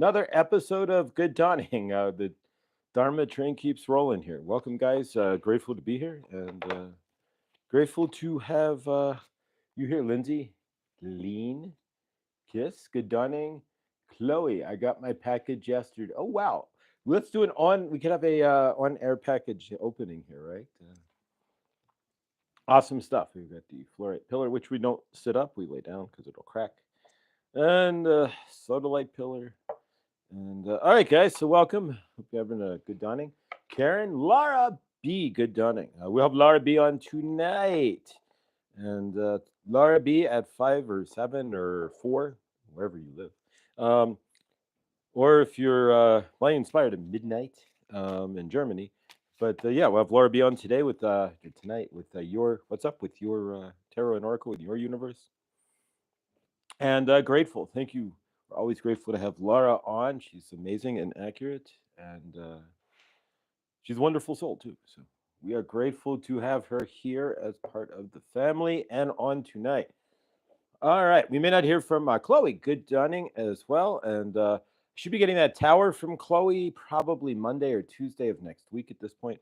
Another episode of Good Dawning. The Dharma train keeps rolling here. Welcome, guys. Grateful to be here and grateful to have you here, Lindsay, Lean, Kiss, Good Dawning, Chloe. I got my package yesterday. Oh, wow. Let's do an on. We could have a on-air package opening here, right? Awesome stuff. We've got the fluorite pillar, which we don't sit up. We lay down because it'll crack. And sodalite pillar. And all right, guys. So welcome. Hope you're having a good dawning. Karen, Laura B. Good dawning. We'll have Laura B on tonight, and Laura B at 5 or 7 or 4, wherever you live, or if you're flying inspired at midnight in Germany. But yeah, we'll have Laura B on today with tonight with your what's up with your tarot and oracle in your universe. And grateful. Thank you. We're always grateful to have Laura on. She's amazing and accurate, and she's a wonderful soul too. So we are grateful to have her here as part of the family and on tonight. All right, we may not hear from Chloe. Good dawning as well, and should be getting that tower from Chloe probably Monday or Tuesday of next week. At this point,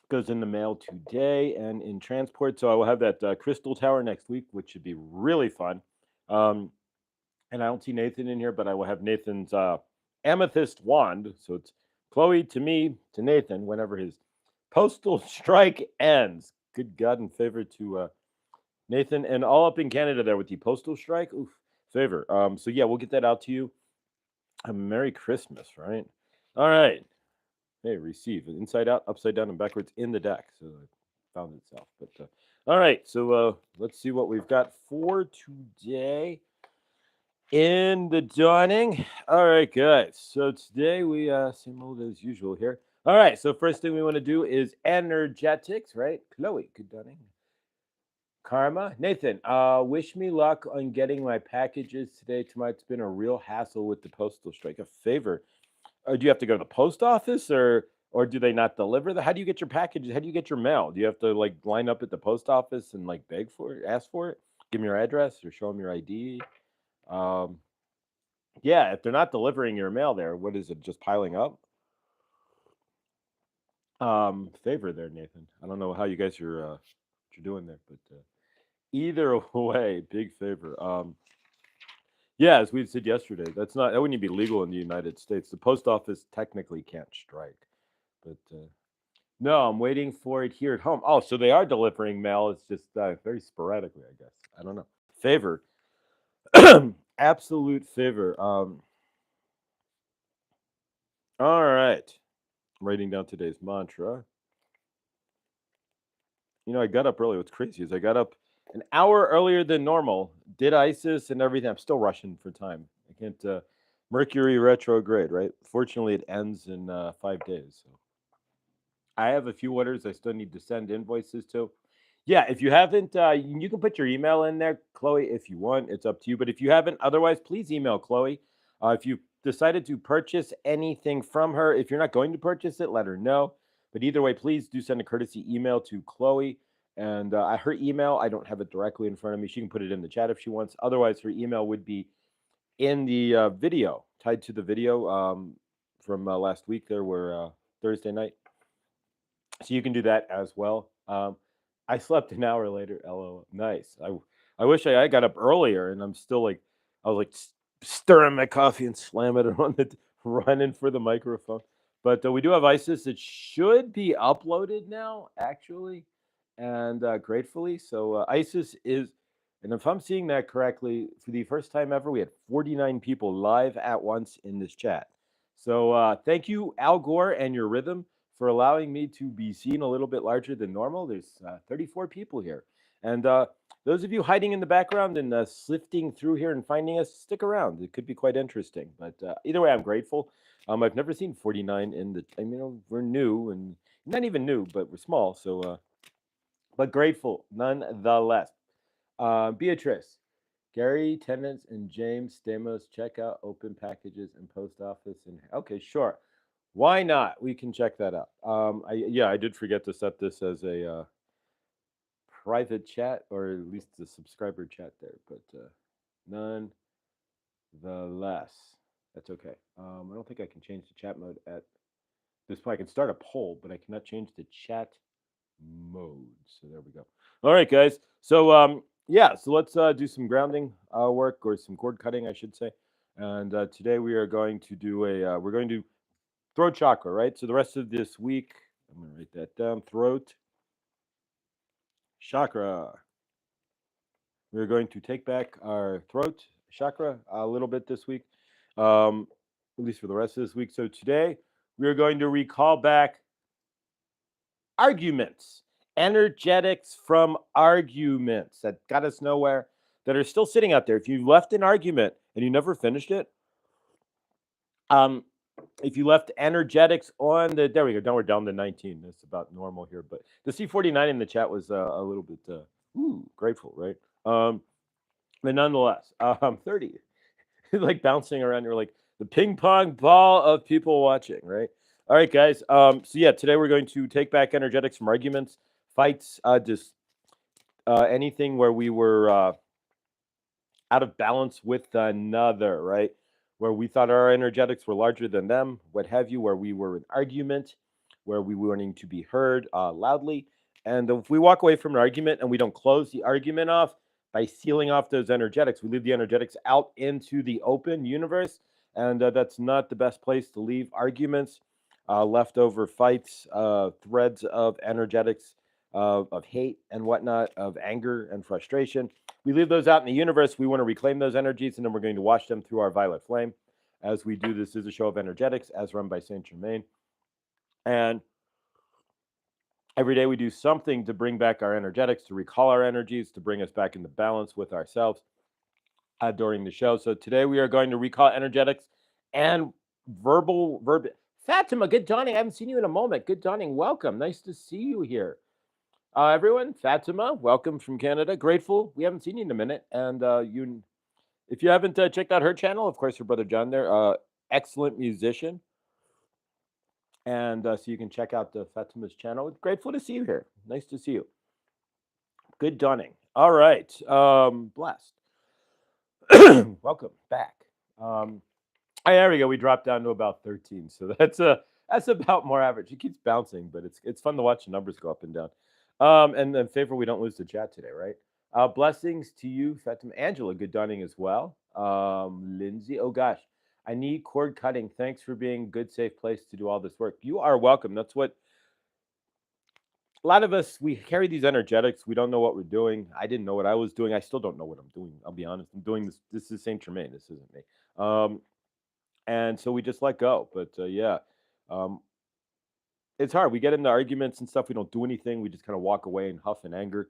goes in the mail today and in transport. So I will have that crystal tower next week, which should be really fun. And I don't see Nathan in here, but I will have Nathan's amethyst wand. So it's Chloe to me to Nathan whenever his postal strike ends. Good God in favor to Nathan and all up in Canada there with the postal strike. Oof, favor. So yeah, we'll get that out to you. A Merry Christmas, right? All right. Hey, receive inside out, upside down, and backwards in the deck. So it found itself. But all right. So let's see what we've got for today in the dawning. All right, guys. So today we same old as usual here. All right. So first thing we want to do is energetics, right? Chloe, good dawning. Karma, Nathan. Wish me luck on getting my packages today. Tomorrow, it's been a real hassle with the postal strike. A favor. Do you have to go to the post office, or do they not deliver the? How do you get your packages? How do you get your mail? Do you have to like line up at the post office and like beg for it, ask for it, give them your address, or show them your ID? Um, Yeah, if they're not delivering your mail there, what is it? Just piling up? Favor there, Nathan. I don't know how you guys are what you're doing there, but either way, big favor. Yeah, as we said yesterday, that wouldn't be legal in the United States. The post office technically can't strike, but no, I'm waiting for it here at home. Oh, so they are delivering mail. It's just very sporadically, I guess. I don't know. Favor, absolute favor. All right. I'm writing down today's mantra. I got up early. What's crazy is I got up an hour earlier than normal, did ISIS and everything. I'm still rushing for time. I can't. Mercury retrograde, right? Fortunately, it ends in 5 days. So I have a few orders I still need to send invoices to. Yeah, if you haven't, you can put your email in there, Chloe, if you want. It's up to you. But if you haven't, otherwise, please email Chloe. If you decided to purchase anything from her, if you're not going to purchase it, let her know. But either way, please do send a courtesy email to Chloe. And her email, I don't have it directly in front of me. She can put it in the chat if she wants. Otherwise, her email would be in the video, tied to the video from last week there, where Thursday night. So you can do that as well. I slept an hour later. LOL. Nice. I wish I got up earlier, and I'm still like, I was like stirring my coffee and slamming it on the running for the microphone. But we do have ISIS. It should be uploaded now, actually, and gratefully. So ISIS is, and if I'm seeing that correctly, for the first time ever, we had 49 people live at once in this chat. So thank you, Al Gore and your rhythm, for allowing me to be seen a little bit larger than normal. There's 34 people here. And those of you hiding in the background and sifting through here and finding us, stick around. It could be quite interesting. But either way, I'm grateful. I've never seen 49 in the, we're new and not even new, but we're small. So, but grateful nonetheless. Beatrice, Gary, Tenants, and James Stamos, check out open packages and post office. And okay, sure. Why not? We can check that out. I did forget to set this as a private chat, or at least the subscriber chat there, but none the less. That's okay. I don't think I can change the chat mode at this point. I can start a poll, but I cannot change the chat mode. So there we go. All right, guys. So yeah, so let's do some grounding work, or some cord cutting, I should say. And today we are going to do we're going to throat chakra, right? So the rest of this week, I'm going to write that down. Throat chakra. We're going to take back our throat chakra a little bit this week, at least for the rest of this week. So today we are going to recall back arguments, energetics from arguments that got us nowhere, that are still sitting out there. If you left an argument and you never finished it, um, if you left energetics on the, there we go. Now we're down to 19. That's about normal here, but the C49 in the chat was a little bit grateful, right? But nonetheless, 30, like bouncing around. You're like the ping pong ball of people watching, right? All right, guys. So yeah, today we're going to take back energetics from arguments, fights, just anything where we were out of balance with another, right? Where we thought our energetics were larger than them, what have you, where we were in argument, where we were wanting to be heard loudly. And if we walk away from an argument and we don't close the argument off by sealing off those energetics, we leave the energetics out into the open universe. And that's not the best place to leave arguments, leftover fights, threads of energetics, of hate and whatnot, of anger and frustration. We leave those out in the universe. We want to reclaim those energies, and then we're going to wash them through our violet flame. As we do, this is a show of energetics, as run by Saint Germain. And every day we do something to bring back our energetics, to recall our energies, to bring us back into balance with ourselves during the show. So today we are going to recall energetics and verbal. Fatima, good dawning. I haven't seen you in a moment. Good dawning. Welcome. Nice to see you here. Everyone, Fatima, welcome from Canada. Grateful. We haven't seen you in a minute. And if you haven't checked out her channel, of course, your brother John there, excellent musician. And so you can check out Fatima's channel. Grateful to see you here. Nice to see you. Good dawning. All right. Blessed. Welcome back. There we go. We dropped down to about 13. So that's about more average. It keeps bouncing, but it's fun to watch the numbers go up and down. And then favor we don't lose the chat today, right? Blessings to you, Fatima. Angela, good dawning as well. Lindsay, oh gosh, I need cord cutting. Thanks for being a good, safe place to do all this work. You are welcome. That's what a lot of us, we carry these energetics. We don't know what we're doing. I didn't know what I was doing. I still don't know what I'm doing. I'll be honest. I'm doing this. This is Saint Germain. This isn't me. And so we just let go. But yeah, it's hard. We get into arguments and stuff. We don't do anything. We just kind of walk away in huff and anger.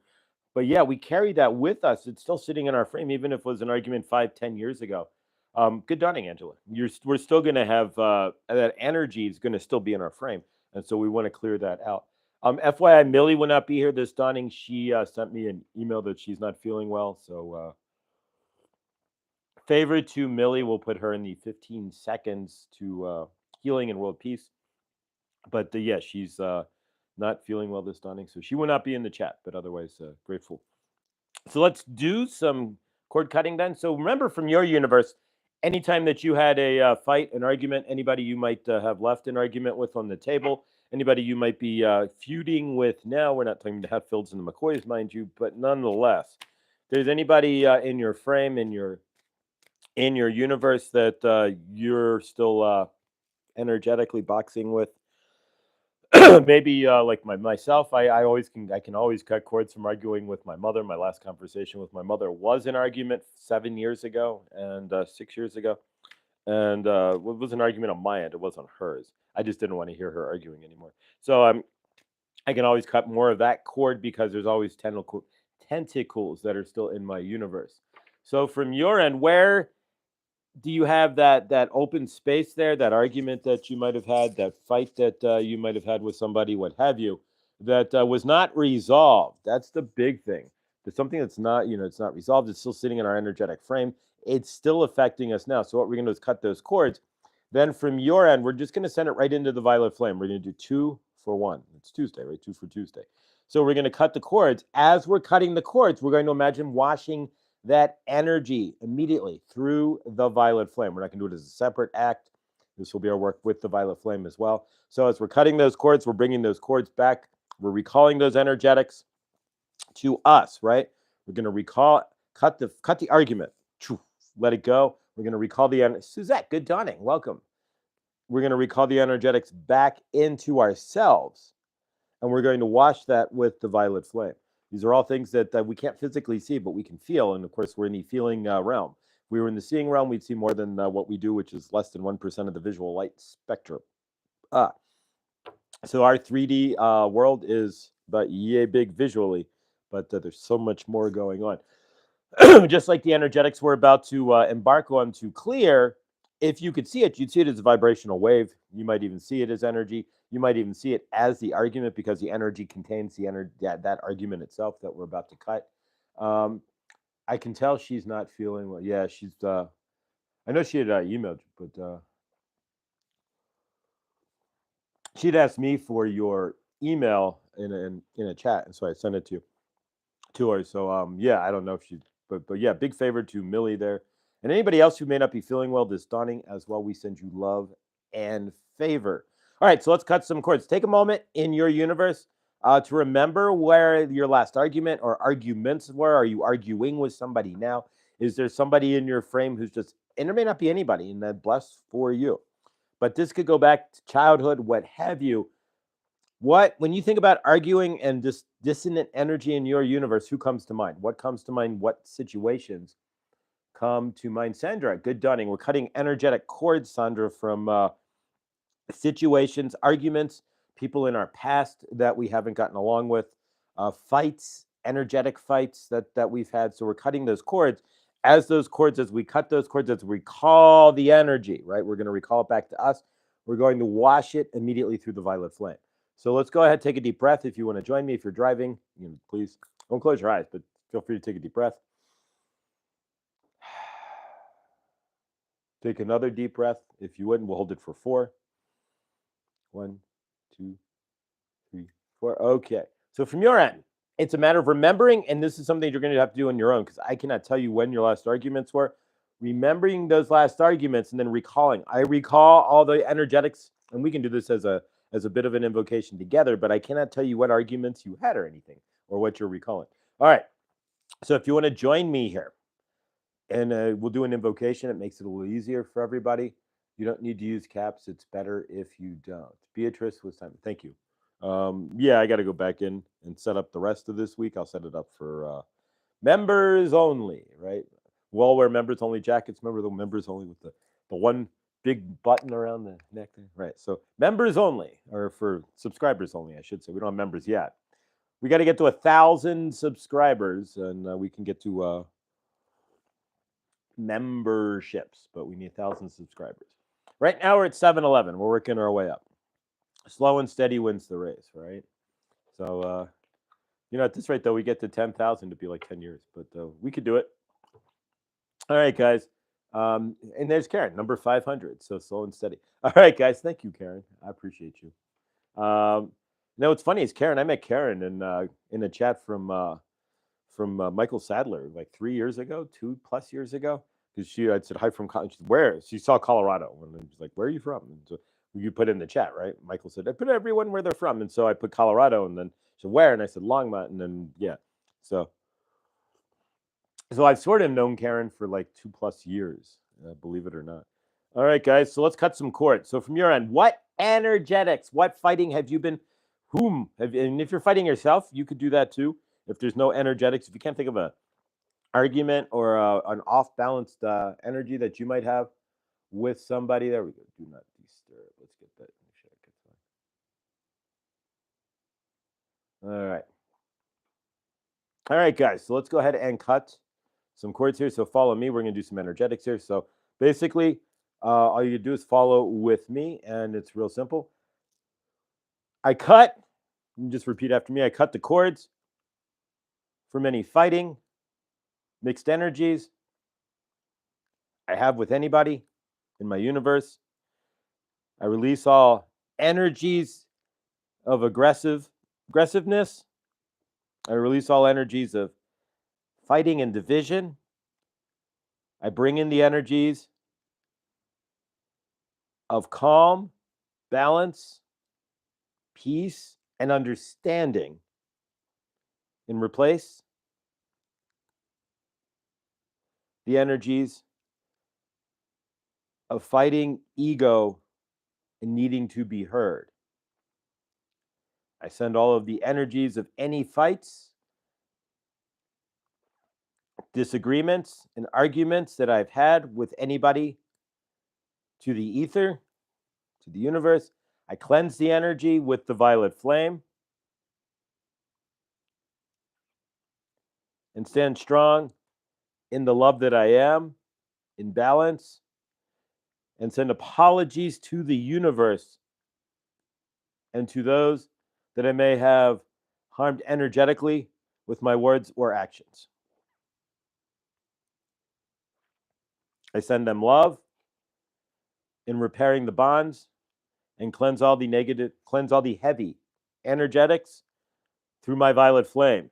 But yeah, we carry that with us. It's still sitting in our frame, even if it was an argument 5-10 years ago. Good dawning, Angela. We're still going to have that energy is going to still be in our frame. And so we want to clear that out. FYI, Millie will not be here this dawning. She sent me an email that she's not feeling well. So favor to Millie, we'll put her in the 15 seconds to healing and world peace. But yeah, she's not feeling well this dawning, so she will not be in the chat, but otherwise grateful. So let's do some cord cutting then. So remember from your universe, anytime that you had a fight, an argument, anybody you might have left an argument with on the table, anybody you might be feuding with now, we're not talking to Hatfields and the McCoys, mind you, but nonetheless, if there's anybody in your frame, in your universe that you're still energetically boxing with, maybe like myself, I can always cut cords from arguing with my mother. My last conversation with my mother was an argument 7 years ago and 6 years ago, and it was an argument on my end. It wasn't hers. I just didn't want to hear her arguing anymore. So I can always cut more of that cord because there's always tentacles that are still in my universe. So from your end, where do you have that open space there, that argument that you might have had, that fight that you might have had with somebody, what have you, that was not resolved? That's the big thing. There's something that's not, it's not resolved. It's still sitting in our energetic frame. It's still affecting us now. So what we're going to do is cut those cords. Then from your end, we're just going to send it right into the violet flame. We're going to do 2 for 1. It's Tuesday, right? 2 for Tuesday. So we're going to cut the cords. As we're cutting the cords, we're going to imagine washing that energy immediately through the violet flame. We're not going to do it as a separate act. This will be our work with the violet flame as well. So as we're cutting those cords, we're bringing those cords back. We're recalling those energetics to us, right? We're going to cut the argument. Let it go. We're going to recall the Suzette, good dawning. Welcome. We're going to recall the energetics back into ourselves, and we're going to wash that with the violet flame. These are all things that we can't physically see, but we can feel. And of course, we're in the feeling realm. If we were in the seeing realm, we'd see more than what we do, which is less than 1% of the visual light spectrum. So our 3D world is but yay big visually, but there's so much more going on. Just like the energetics we're about to embark on to clear, if you could see it, you'd see it as a vibrational wave. You might even see it as energy. You might even see it as the argument, because the energy contains that argument itself that we're about to cut. I can tell she's not feeling well. Yeah, she's. I know she had emailed you, but she'd asked me for your email in a chat, and so I sent it to her. So yeah, I don't know if she, but yeah, big favor to Millie there, and anybody else who may not be feeling well this dawning as well. We send you love and favor. All right, so let's cut some cords. Take a moment in your universe to remember where your last argument or arguments were. Are you arguing with somebody now? Is there somebody in your frame who's just, and there may not be anybody, and that blessed for you. But this could go back to childhood, what have you. When you think about arguing and just dissonant energy in your universe, who comes to mind? What comes to mind? What situations come to mind? Sandra, good dawning. We're cutting energetic cords, Sandra, from situations, arguments, people in our past that we haven't gotten along with, fights, energetic fights that we've had. So we're cutting those cords. As we cut those cords, as we recall the energy, right? We're going to recall it back to us. We're going to wash it immediately through the violet flame. So let's go ahead, take a deep breath. If you want to join me, if you're driving, please don't close your eyes, but feel free to take a deep breath. Take another deep breath. If you wouldn't, we'll hold it for 4. 1, 2, 3, 4. Okay. So from your end, it's a matter of remembering, and this is something you're going to have to do on your own, because I cannot tell you when your last arguments were. Remembering those last arguments and then recalling. I recall all the energetics, and we can do this as a bit of an invocation together, but I cannot tell you what arguments you had or anything, or what you're recalling. All right. So if you want to join me here, and we'll do an invocation. It makes it a little easier for everybody. You don't need to use caps. It's better if you don't. Beatrice was time. Thank you. Yeah, I got to go back in and set up the rest of this week. I'll set it up for members only, right? We'll all wear members only jackets. Remember the members only with the one big button around the neck there? Right. So members only, or for subscribers only, I should say. We don't have members yet. We got to get to 1,000 subscribers, and we can get to memberships, but we need 1,000 subscribers. Right now we're at 711. We're working our way up. Slow and steady wins the race, right? So, at this rate, though, we get to 10,000 to be like 10 years, but we could do it. All right, guys. And there's Karen, number 500. So slow and steady. All right, guys. Thank you, Karen. I appreciate you. What's funny is Karen. I met Karen in a chat from Michael Sadler like 3 years ago, 2+ years ago, because I said hi from college. Where? She saw Colorado, and she's like, "Where are you from?" And so you put in the chat, right? Michael said, "I put everyone where they're from," and so I put Colorado, and then she said, "Where?" And I said, "Longmont," and then yeah, so I've sort of known Karen for like 2+ years, believe it or not. All right, guys, so let's cut some cords. So from your end, what energetics, what fighting have you been? And if you're fighting yourself, you could do that too. If there's no energetics, if you can't think of a argument or an off-balanced energy that you might have with somebody, there we go. Do not disturb. Let's get that. All right, guys. So let's go ahead and cut some cords here. So follow me. We're going to do some energetics here. So basically, all you do is follow with me, and it's real simple. I cut. Just repeat after me. I cut the cords from any fighting, mixed energies I have with anybody in my universe. I release all energies of aggressiveness. I release all energies of fighting and division. I bring in the energies of calm, balance, peace, and understanding, and replace the energies of fighting, ego, and needing to be heard. I send all of the energies of any fights, disagreements, and arguments that I've had with anybody to the ether, to the universe. I cleanse the energy with the violet flame and stand strong in the love that I am, in balance, and send apologies to the universe and to those that I may have harmed energetically with my words or actions. I send them love in repairing the bonds and cleanse all the heavy energetics through my violet flame.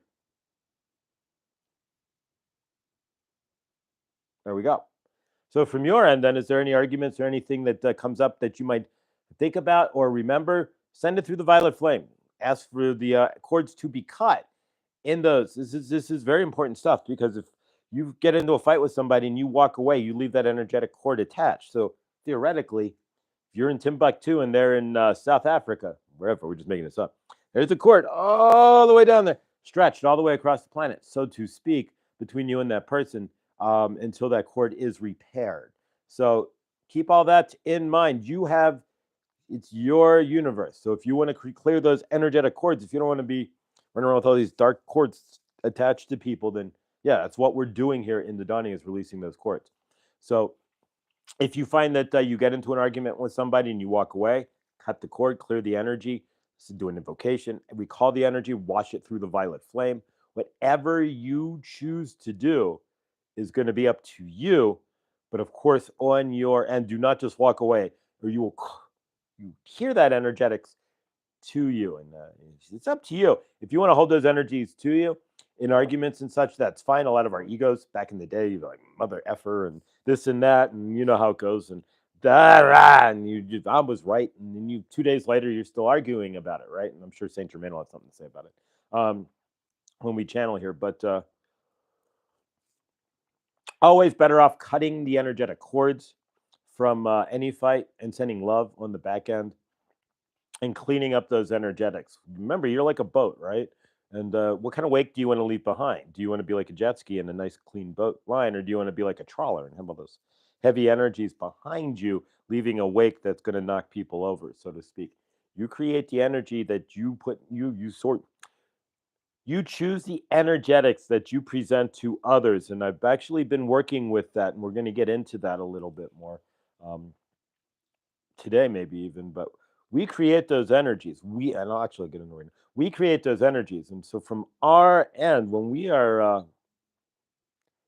There we go. So from your end, then, is there any arguments or anything that comes up that you might think about or remember? Send it through the violet flame. Ask for the cords to be cut in those. This is very important stuff, because if you get into a fight with somebody and you walk away, you leave that energetic cord attached. So theoretically, if you're in Timbuktu and they're in South Africa, wherever, we're just making this up, there's a cord all the way down there, stretched all the way across the planet, so to speak, between you and that person, until that cord is repaired. So keep all that in mind. It's your universe. So if you want to clear those energetic cords, if you don't want to be running around with all these dark cords attached to people, then yeah, that's what we're doing here in the dawning, is releasing those cords. So if you find that you get into an argument with somebody and you walk away, cut the cord, clear the energy, do an invocation, and we call the energy, wash it through the violet flame. Whatever you choose to do is going to be up to you. But of course, on your end, do not just walk away, or you hear that energetics to you, and it's up to you. If you want to hold those energies to you in arguments and such, that's fine. A lot of our egos back in the day, you'd be like, mother effer and this and that, and you know how it goes, and and I was right, and then 2 days later you're still arguing about it, right? And I'm sure Saint Germain will have something to say about it when we channel here. But always better off cutting the energetic cords from any fight and sending love on the back end and cleaning up those energetics. Remember, you're like a boat, right? And what kind of wake do you want to leave behind? Do you want to be like a jet ski in a nice clean boat line, or do you want to be like a trawler and have all those heavy energies behind you, leaving a wake that's going to knock people over, so to speak? You create the energy that you put. You choose the energetics that you present to others, and I've actually been working with that, and we're going to get into that a little bit more today, maybe even. But we create those energies. And I'll actually get into it right now. We create those energies, and so from our end, when we are,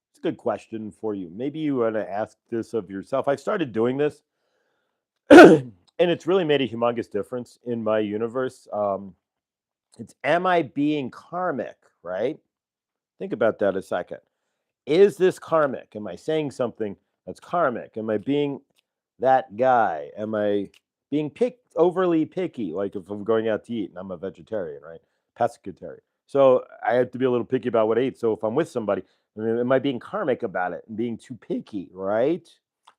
it's a good question for you. Maybe you want to ask this of yourself. I started doing this, and it's really made a humongous difference in my universe. It's, am I being karmic, right? Think about that a second. Is this karmic? Am I saying something that's karmic? Am I being that guy? Am I being overly picky? Like if I'm going out to eat and I'm a vegetarian, right? Pescatarian. So I have to be a little picky about what I eat. So if I'm with somebody, am I being karmic about it and being too picky, right?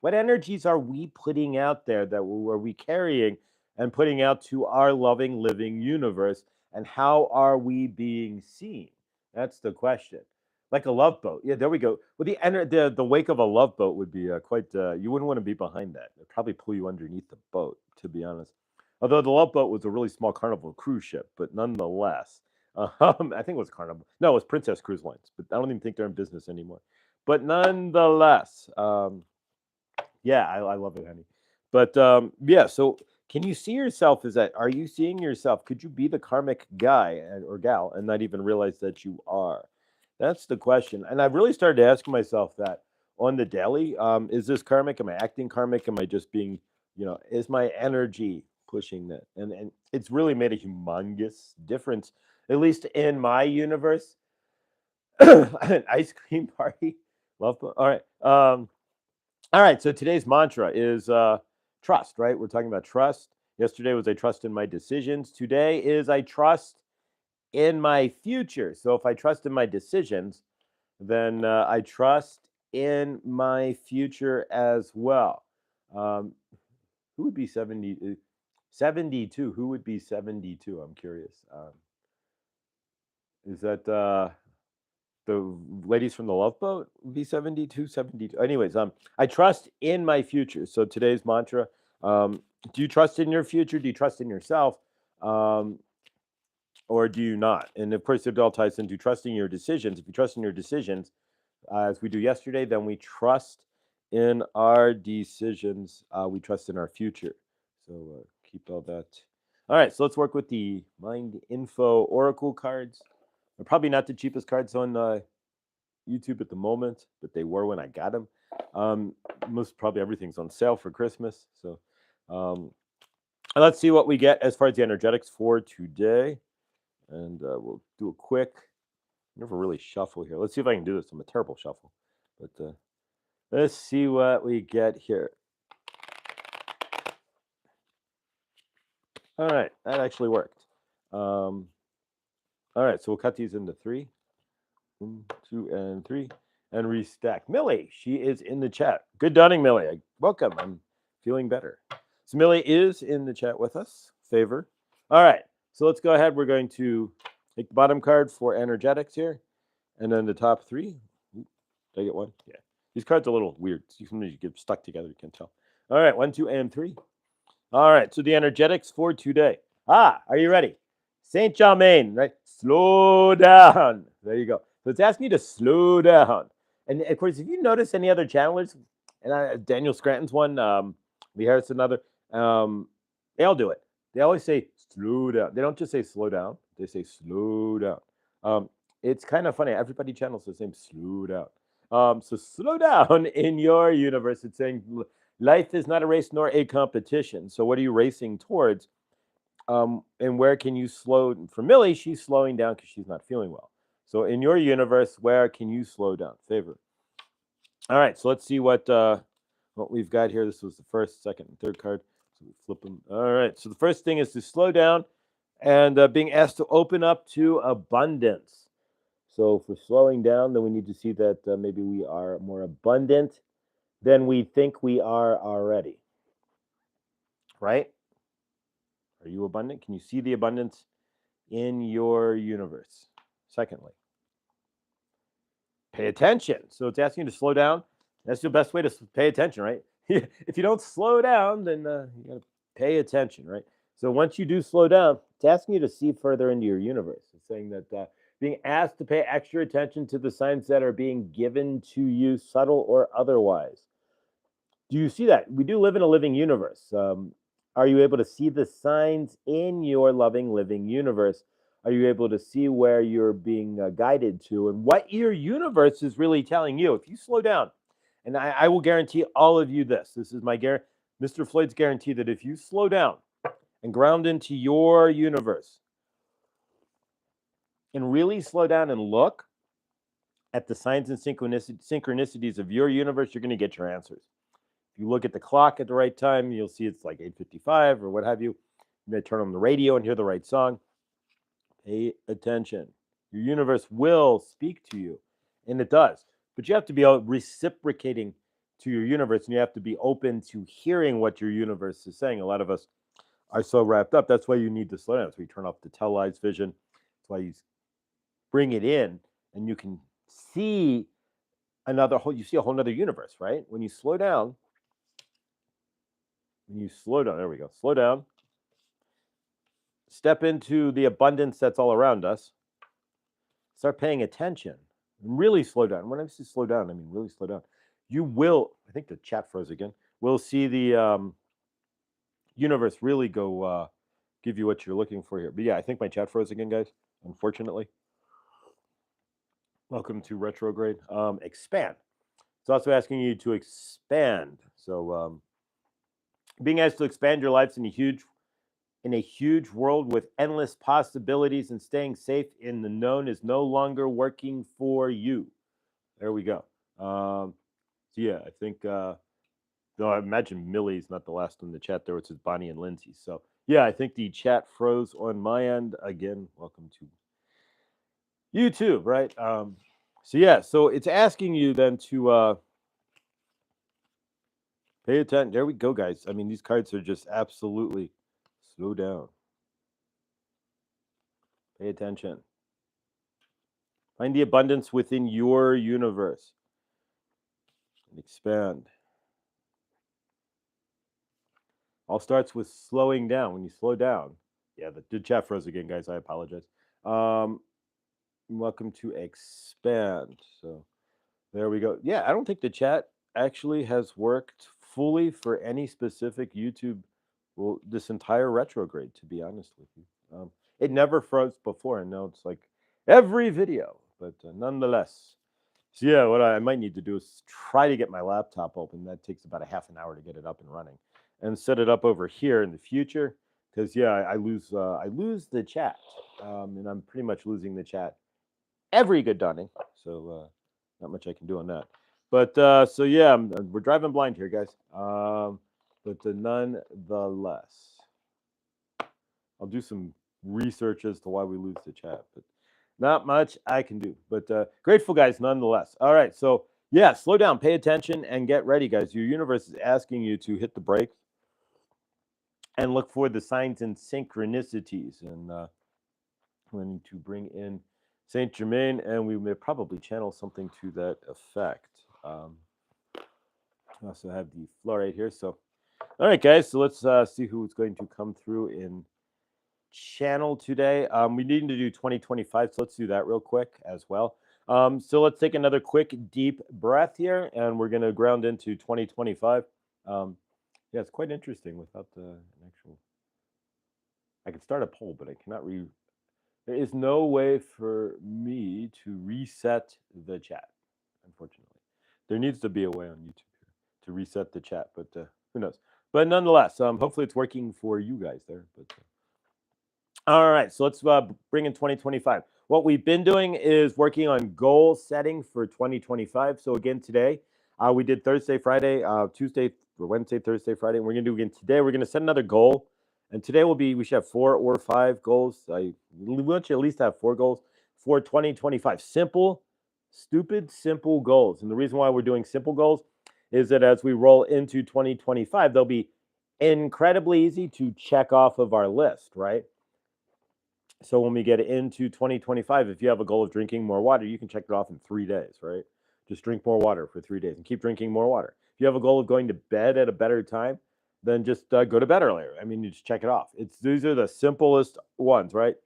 What energies are we putting out there, that are we carrying and putting out to our loving, living universe? And how are we being seen? That's the question. Like a love boat. Yeah, there we go. Well, the wake of a love boat would be quite. You wouldn't want to be behind that. It'd probably pull you underneath the boat, to be honest. Although the love boat was a really small Carnival cruise ship, but nonetheless, I think it was Carnival. No, it was Princess Cruise Lines, but I don't even think they're in business anymore. But nonetheless, yeah, I love it, honey. But yeah, so can you see yourself as that? Are you seeing yourself? Could you be the karmic guy or gal and not even realize that you are? That's the question. And I've really started asking myself that on the daily. Is this karmic? Am I acting karmic? Am I just being, is my energy pushing that? And it's really made a humongous difference, at least in my universe. An ice cream party Love boat. All right. All right. So today's mantra is trust, right? We're talking about trust. Yesterday was I trust in my decisions. Today is I trust in my future. So if I trust in my decisions, then I trust in my future as well. Um, who would be 70, 72? Who would be 72? I'm curious. Is that the ladies from the Love Boat? Would be 72, 72. Anyways, I trust in my future. So today's mantra, do you trust in your future? Do you trust in yourself? Or do you not? And of course, it all ties into trusting your decisions. If you trust in your decisions, as we do yesterday, then we trust in our decisions. We trust in our future. So keep all that. All right, so let's work with the Mind Info Oracle cards. They're probably not the cheapest cards on YouTube at the moment, but they were when I got them. Most probably everything's on sale for Christmas. So let's see what we get as far as the energetics for today. And we'll do a quick, never really shuffle here. Let's see if I can do this. I'm a terrible shuffle. But let's see what we get here. All right, that actually worked. All right, so we'll cut these into 3. 1, 2, and 3. And restack. Millie, she is in the chat. Good dawning, Millie. Welcome. I'm feeling better. So Millie is in the chat with us. Favor. All right, so let's go ahead. We're going to take the bottom card for energetics here. And then the top 3. Ooh, did I get one? Yeah. These cards are a little weird. Sometimes you get stuck together. You can't tell. All right, 1, 2, and 3. All right, so the energetics for today. Are you ready? Saint Germain, right? Slow down. There you go. So it's asking you to slow down. And of course, if you notice any other channelers, and Daniel Scranton's one, Lee Harris another, they all do it. They always say slow down. They don't just say slow down. They say slow down. It's kind of funny. Everybody channels the same slow down. So slow down in your universe. It's saying life is not a race nor a competition. So what are you racing towards? And where can you slow? For Millie, she's slowing down because she's not feeling well. So in your universe, where can you slow down? Favor. All right, so let's see what we've got here. This was the first, second, and third card. So we flip them. All right, so the first thing is to slow down and being asked to open up to abundance. So for slowing down, then we need to see that maybe we are more abundant than we think we are already. Right? Are you abundant? Can you see the abundance in your universe? Secondly, pay attention. So it's asking you to slow down. That's the best way to pay attention, right? If you don't slow down, then you got to pay attention, right? So once you do slow down, it's asking you to see further into your universe. It's saying that being asked to pay extra attention to the signs that are being given to you, subtle or otherwise. Do you see that? We do live in a living universe. Are you able to see the signs in your loving, living universe? Are you able to see where you're being guided to and what your universe is really telling you? If you slow down, and I will guarantee all of you this. This is my guarantee, Mr. Floyd's guarantee that if you slow down and ground into your universe and really slow down and look at the signs and synchronicities of your universe, you're going to get your answers. If you look at the clock at the right time, you'll see it's like 8:55 or what have you. You may turn on the radio and hear the right song. Pay attention. Your universe will speak to you, and it does. But you have to be reciprocating to your universe, and you have to be open to hearing what your universe is saying. A lot of us are so wrapped up. That's why you need to slow down. That's why you turn off the televised vision. That's why you bring it in, and you can see you see a whole other universe, right? When you slow down, there we go. Slow down. Step into the abundance that's all around us. Start paying attention and really slow down. When I say slow down, I mean really slow down. You will, I think the chat froze again. We'll see the universe really go give you what you're looking for here. But yeah, I think my chat froze again, guys, unfortunately. Welcome to Retrograde. Expand. It's also asking you to expand. So being asked to expand your lives in a huge world with endless possibilities, and staying safe in the known is no longer working for you. There we go. So yeah, I think though I imagine Millie's not the last in the chat there, which is Bonnie and Lindsay. So yeah, I think the chat froze on my end. Again, welcome to YouTube, right? So yeah, so it's asking you then to pay attention. There we go, guys. I mean, these cards are just absolutely slow down. Pay attention. Find the abundance within your universe and expand. All starts with slowing down. When you slow down, yeah, the chat froze again, guys. I apologize. Welcome to expand. So there we go. Yeah, I don't think the chat actually has worked fully for any specific YouTube. Well, this entire retrograde, to be honest with you, it never froze before, and now it's like every video. But nonetheless, so yeah, what I might need to do is try to get my laptop open. That takes about a half an hour to get it up and running, and set it up over here in the future. Because yeah, I lose the chat, and I'm pretty much losing the chat every good dawning. So not much I can do on that. But so yeah, we're driving blind here, guys. But nonetheless, I'll do some research as to why we lose the chat. But not much I can do. But grateful, guys, nonetheless. All right, so yeah, slow down, pay attention, and get ready, guys. Your universe is asking you to hit the brakes and look for the signs and synchronicities. And we need to bring in Saint Germain, and we may probably channel something to that effect. I also have the flow right here. So, all right, guys. So let's see who's going to come through in channel today. We need to do 2025, so let's do that real quick as well. So let's take another quick deep breath here, and we're going to ground into 2025. Yeah, it's quite interesting without an actual. I could start a poll, but I cannot There is no way for me to reset the chat, unfortunately. There needs to be a way on YouTube here to reset the chat, but who knows? But nonetheless, hopefully it's working for you guys there. But all right, so let's bring in 2025. What we've been doing is working on goal setting for 2025. So again, today we did Thursday, Friday, Tuesday, Wednesday, Thursday, Friday, and we're gonna do again today. We're gonna set another goal, and today we should have 4 or 5 goals. We want you at least have 4 goals for 2025. Simple, stupid, simple goals. And the reason why we're doing simple goals is that as we roll into 2025, they'll be incredibly easy to check off of our list, right? So when we get into 2025, if you have a goal of drinking more water, you can check it off in 3 days, right? Just drink more water for 3 days and keep drinking more water. If you have a goal of going to bed at a better time, then just go to bed earlier. I mean, you just check it off. These are the simplest ones, right?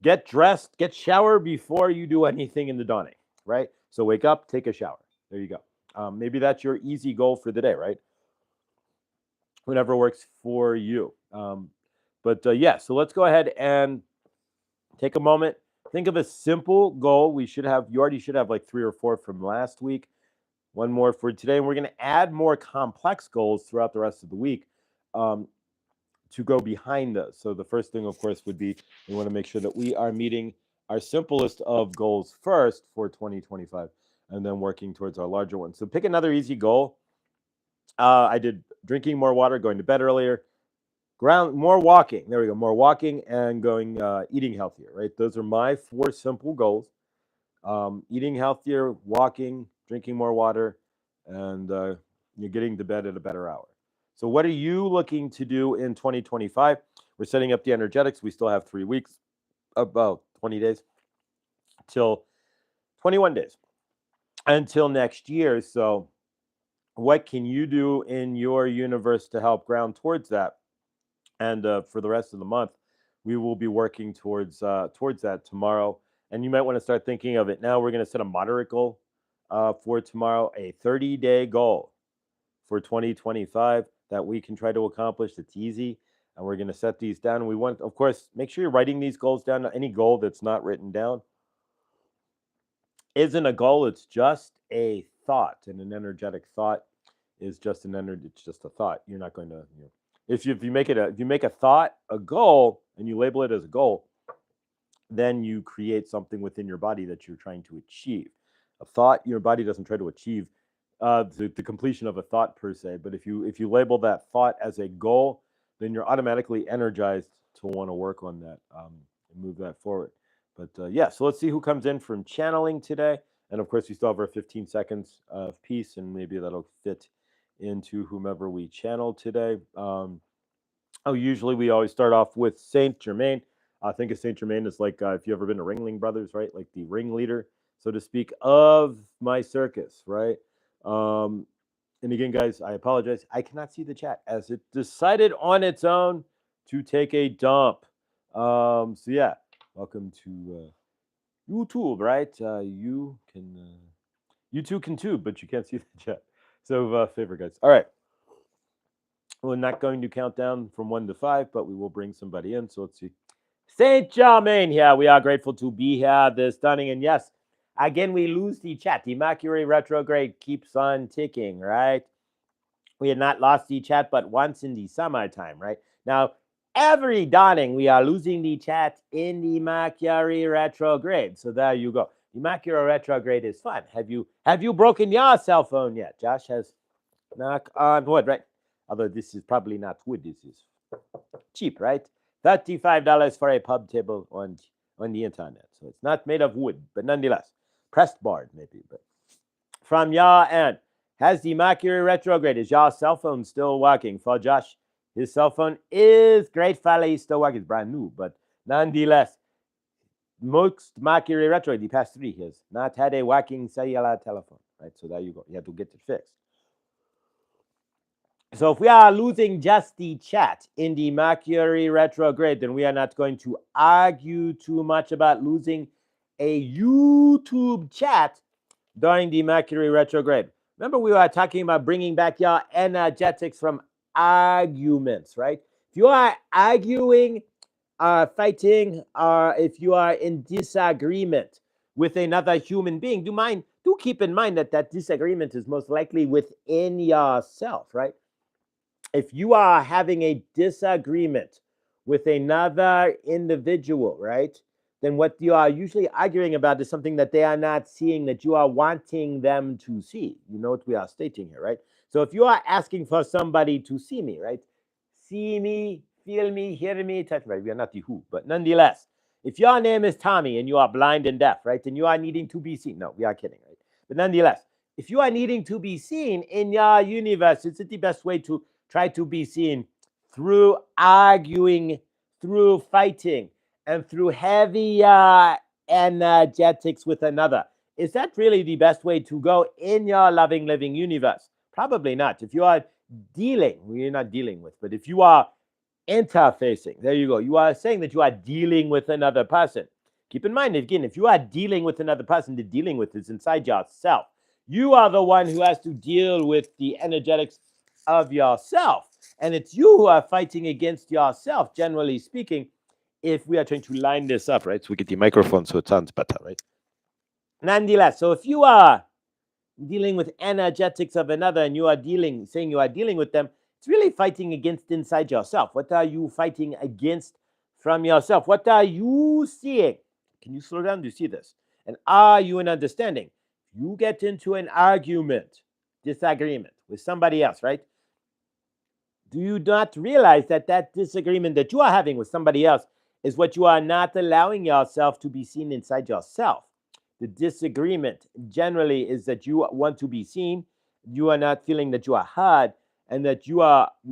Get dressed, get shower before you do anything in the dawning, right? So wake up, take a shower. There you go. Maybe that's your easy goal for the day, right? Whatever works for you. But yeah, so let's go ahead and take a moment. Think of a simple goal. You already should have like 3 or 4 from last week. One more for today. And we're going to add more complex goals throughout the rest of the week to go behind those. So the first thing, of course, would be we want to make sure that we are meeting our simplest of goals first for 2025 and then working towards our larger ones. So pick another easy goal. I did drinking more water, going to bed earlier. More walking. There we go. More walking and eating healthier, right? Those are my 4 simple goals. Eating healthier, walking, drinking more water, and you're getting to bed at a better hour. So what are you looking to do in 2025? We're setting up the energetics. We still have 3 weeks, about 20 days, till 21 days until next year. So what can you do in your universe to help ground towards that? And for the rest of the month, we will be working towards that tomorrow. And you might want to start thinking of it now. We're going to set a moderate goal for tomorrow, a 30-day goal for 2025 that we can try to accomplish. It's easy. And we're going to set these down. We want, of course, make sure you're writing these goals down. Any goal that's not written down isn't a goal. It's just a thought. And an energetic thought is just it's just a thought. You're not going to, if you make a thought a goal and you label it as a goal, then you create something within your body that you're trying to achieve. a thought. Your body doesn't try to achieve the completion of a thought per se, but if you label that thought as a goal, then you're automatically energized to want to work on that and move that forward. But yeah, so let's see who comes in from channeling today. And of course, we still have our 15 seconds of peace, and maybe that'll fit into whomever we channel today. Usually we always start off with Saint Germain. I think of Saint Germain as like if you ever been to Ringling Brothers, right? Like the ringleader, so to speak, of my circus, right? Um, and again, guys, I apologize. I cannot see the chat as it decided on its own to take a dump. So yeah, welcome to YouTube, right? You too can tube, but you can't see the chat. So favor, guys. All right. We're not going to count down from 1 to 5, but we will bring somebody in. So let's see. Saint Germain here. We are grateful to be here this stunning. And yes, again, we lose the chat. The Mercury retrograde keeps on ticking, right? We had not lost the chat but once in the summertime, right? Now, every dawning, we are losing the chat in the Mercury retrograde. So there you go. The Mercury retrograde is fun. Have you broken your cell phone yet? Josh has knock on wood, right? Although this is probably not wood, this is cheap, right? $35 for a pub table on the internet. So it's not made of wood, but nonetheless, pressed board maybe. But from your end, has the Mercury retrograde? Is your cell phone still working? For Josh, his cell phone is gratefully still working. It's brand new, but nonetheless, most Mercury retrograde, the past 3 years, not had a working cellular telephone, right? So there you go. You have to get it fixed. So if we are losing just the chat in the Mercury retrograde, then we are not going to argue too much about losing a YouTube chat during the Mercury retrograde. Remember, we were talking about bringing back your energetics from arguments, right? If you are arguing, fighting, or if you are in disagreement with another human being, do keep in mind that disagreement is most likely within yourself, right? If you are having a disagreement with another individual, right, then what you are usually arguing about is something that they are not seeing that you are wanting them to see. You know what we are stating here, right? So if you are asking for somebody to see me, right, see me, feel me, hear me, touch me, right? We are not the who, but nonetheless, if your name is Tommy and you are blind and deaf, right, and you are needing to be seen, no, we are kidding, right? But nonetheless, if you are needing to be seen in your universe, it's the best way to try to be seen through arguing, through fighting, and through heavy energetics with another. Is that really the best way to go in your loving, living universe? Probably not. If you are dealing, we're not dealing with, but if you are interfacing, there you go. You are saying that you are dealing with another person. Keep in mind, again, if you are dealing with another person, the dealing with is inside yourself. You are the one who has to deal with the energetics of yourself. And it's you who are fighting against yourself, generally speaking, if we are trying to line this up, right? So we get the microphone so it sounds better, right? Nonetheless, so if you are dealing with energetics of another and you are saying you are dealing with them, it's really fighting against inside yourself. What are you fighting against from yourself? What are you seeing? Can you slow down? Do you see this? And are you in understanding? You get into an argument, disagreement with somebody else, right? Do you not realize that disagreement that you are having with somebody else is what you are not allowing yourself to be seen inside yourself? The disagreement generally is that you want to be seen, you are not feeling that you are heard, and that you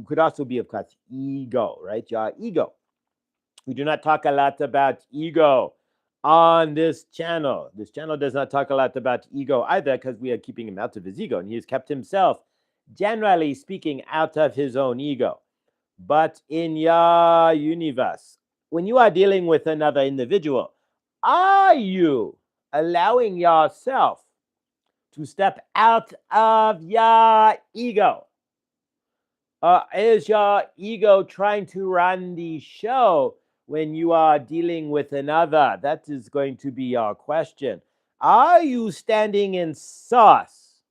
could also be, of course, ego, right? Your ego. We do not talk a lot about ego on this channel. This channel does not talk a lot about ego either, because we are keeping him out of his ego, and he has kept himself, generally speaking, out of his own ego. But in your universe, when you are dealing with another individual, are you allowing yourself to step out of your ego? Is your ego trying to run the show when you are dealing with another? That is going to be your question. Are you standing in sauce